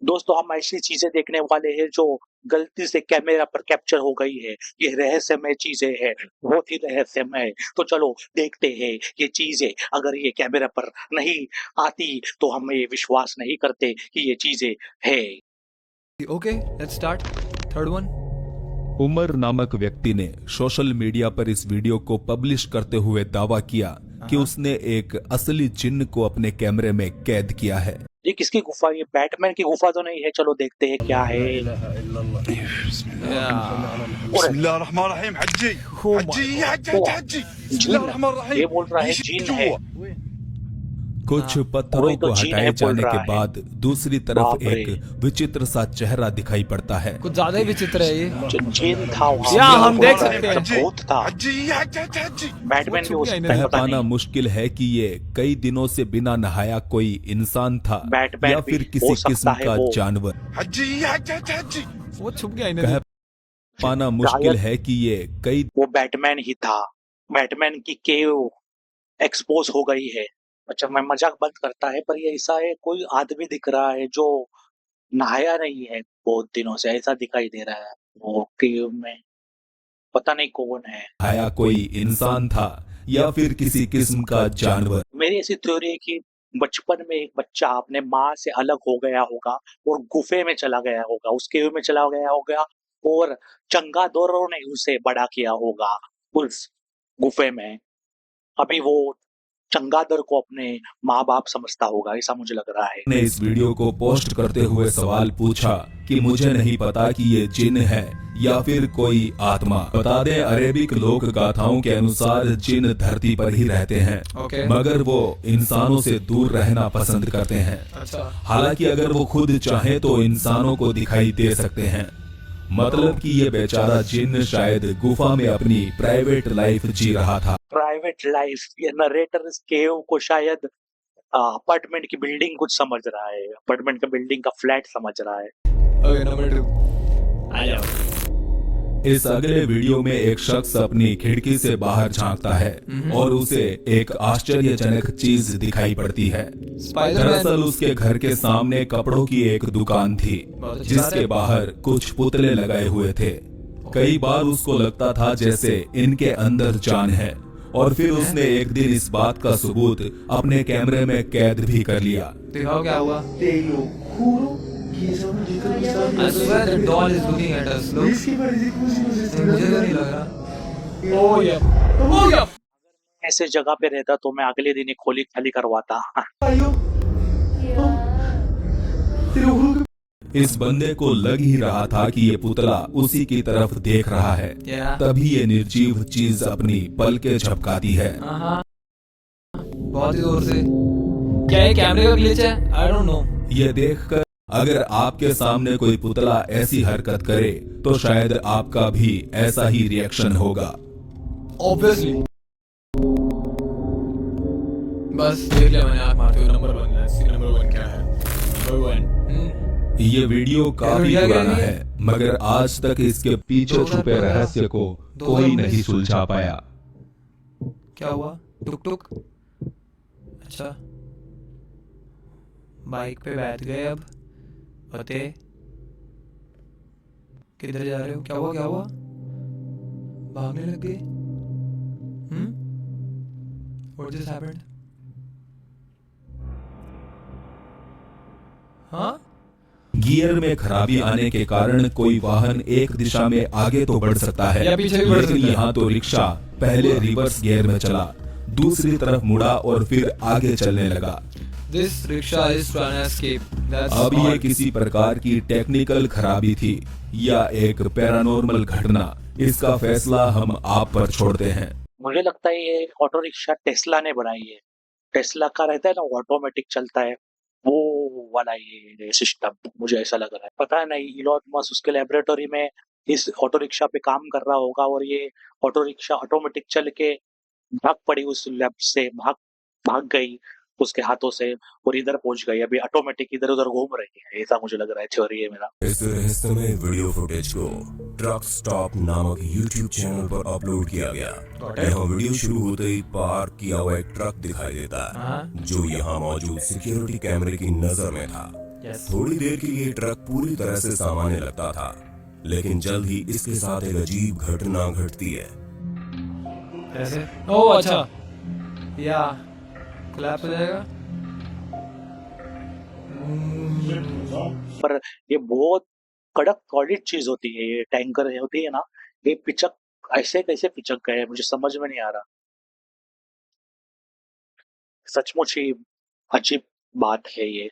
दोस्तों हम ऐसी चीजें देखने वाले हैं जो गलती से कैमरा पर कैप्चर हो गई है। ये रहस्यमय चीजें हैं, बहुत ही रहस्यमय। तो चलो देखते हैं ये चीजें, अगर ये कैमरा पर नहीं आती तो हम ये विश्वास नहीं करते कि ये चीजें है। Okay, let's start. Third one. Umar नामक व्यक्ति ने सोशल मीडिया पर इस वीडियो को पब्लिश करते हुए दावा किया कि उसने एक असली जिन्न को अपने कैमरे में कैद किया है। ये किसकी गुफा? ये बैटमैन की गुफा तो नहीं है? चलो देखते हैं क्या है। बिस्मिल्लाहिर्रहमानिर्रहीम। हज्जी हज्जी हज्जी बिस्मिल्लाहिर्रहमानिर्रहीम। ये बोल रहा है जीन है। कुछ वही पत्थरों तो को जीन हटाए है बोल जाने रहा के है। बाद दूसरी तरफ बाप रे। एक विचित्र सा चेहरा दिखाई पड़ता है। कुछ ज्यादा ही विचित्र है ये। जीन था वहाँ। या, हम बोल देख रहा है, सकते हैं। मतलब भूत था। हज्जी हज्जी। बैटमैन भी वो हो छुप गया सकता है, कह पता पाना नहीं। मुश्किल है कि ये कई दिनों से बिना नहाया कोई इंसान था बैटमैन या भी फिर हो किसी सकता किस्म है का वो। जानवर। हज्जी हज्जी। वो छुप गया कह इन्हें। पाना मुश्किल शायद है कि ये कई वो बैटमैन ही था। बैटमैन की केव एक्सपोज हो गई है। अच्छा मैं मजाक बंद करता है, पर ये ऐसा है कोई आदमी दिख रहा है जो नहाया नहीं है बहुत दिनों से, ऐसा दिखाई दे रहा है वो केव में। पता नहीं कौन है। नहाया कोई इंसान था या फिर किसी किस्म का जानवर। मेरी ऐसी थ्योरी है कि बचपन में एक बच्चा अपने माँ से अलग हो गया होगा और गुफे में चला गया होगा, उस केव में चला गया होगा और चंगादोरों ने उसे बड़ा किया होगा उस गुफे में। अभी वो चंगादर को अपने माँ बाप समझता होगा, ऐसा मुझे लग रहा है। ने इस वीडियो को पोस्ट करते हुए सवाल पूछा कि मुझे नहीं पता कि ये जिन है या फिर कोई आत्मा। बता दें, अरेबिक लोक गाथाओं के अनुसार जिन धरती पर ही रहते हैं, Okay. मगर वो इंसानों से दूर रहना पसंद करते हैं। अच्छा। हालांकि अगर वो खुद चाहे तो इंसानों को दिखाई दे सकते हैं। मतलब कि ये बेचारा जिन शायद गुफा में अपनी प्राइवेट लाइफ जी रहा था। प्राइवेट लाइफ, ये नरेटर इस केव को शायद अपार्टमेंट की बिल्डिंग कुछ समझ रहा है, अपार्टमेंट का बिल्डिंग का फ्लैट समझ रहा है। Okay, number 2. आ जाओ। इस अगले वीडियो में एक शख्स अपनी खिड़की से बाहर झांकता है और उसे एक आश्चर्यजनक चीज दिखाई पड़ती है। Spider-Man. दरअसल उसके घर के सामने कपड़ों की एक दुकान थी जिसके बाहर कुछ पुतले लगाए हुए थे। कई बार उसको लगता था जैसे इनके अंदर जान है, और फिर उसने एक दिन इस बात का सबूत अपने कैमरे में कैद भी कर लिया। दिखाओ क्या हुआ। Te lo juro que esa muñeca no está I swear the doll is looking at us. Look. Es que parece como si nos मुझे estuviera तो नहीं viendo. लग रहा। Oh yeah. Oh yeah. ऐसे जगह पे रहता तो मैं अगले दिन ही खोली खाली करवाता। Ay, yo. Oh, te lo juro que इस बंदे को लग ही रहा था कि ये पुतला उसी की तरफ देख रहा है। Yeah. तभी ये निर्जीव चीज अपनी पलकें झपकाती है। हाँ। बहुत ही जोर से। क्या ये कैमरे का ग्लिच है? I don't know. ये देखकर अगर आपके सामने कोई पुतला ऐसी हरकत करे तो शायद आपका भी ऐसा ही रिएक्शन होगा। Obviously. बस देख लिया मैंने, आँख मारते हुए। नंबर 1, let's see नंबर 1 क्या है। नंबर 1। ये वीडियो काफी वीडियो क्या पुराना है? है, मगर आज तक इसके पीछे छुपे रहस्य को कोई नहीं सुलझा पाया। क्या हुआ? टुक टुक। अच्छा, बाइक पे बैठ गए अब। पते किधर जा रहे हो? क्या हुआ? क्या हुआ? भागने लग गए? What just happened? हाँ? गियर में खराबी आने के कारण कोई वाहन एक दिशा में आगे तो बढ़ सकता है, या पीछे भी बढ़ लेकिन सकता है। यहाँ तो रिक्शा पहले रिवर्स गियर में चला, दूसरी तरफ मुड़ा और फिर आगे चलने लगा। This rickshaw is trying to escape. That's अब ये smart. किसी प्रकार की टेक्निकल खराबी थी या एक पैरानॉर्मल घटना, इसका फैसला हम आप पर छोड़ते हैं। मुझे लगता है ये ऑटो रिक्शा टेस्ला ने बनाई है। टेस्ला का रहता है ना, ऑटोमेटिक चलता है, वो वाला ये सिस्टम मुझे ऐसा लग रहा है। पता नहीं इलॉन मस्क उसके लेबोरेटरी में इस ऑटो रिक्शा पे काम कर रहा होगा और ये ऑटो रिक्शा ऑटोमेटिक चल के भाग पड़ी उस लैब से, भाग गई उसके हाथों से और इधर पहुंच गई। अभी ऑटोमेटिक इधर उधर घूम रही है, ऐसा मुझे लग रहा है, थ्योरी है मेरा। इस रहस्यमय वीडियो फुटेज को ट्रक स्टॉप नामक YouTube चैनल पर अपलोड किया गया। यहाँ वीडियो शुरू होते ही पार्क किया हुआ एक ट्रक दिखाई देता है जो यहाँ मौजूद सिक्योरिटी कैमरे की नजर में था। Yes. थोड़ी देर के लिए ट्रक पूरी तरह से सामान्य लगता था, लेकिन जल्द ही इसके साथ एक अजीब घटना घटती है। कैसे? ओह अच्छा, या कोलैप्स हो जाएगा। पर ये बहुत कड़क सॉलिड चीज होती है, ये टैंकर होती है ना, ये पिचक ऐसे कैसे पिचक गए मुझे समझ में नहीं आ रहा। सचमुच ही अजीब बात है ये।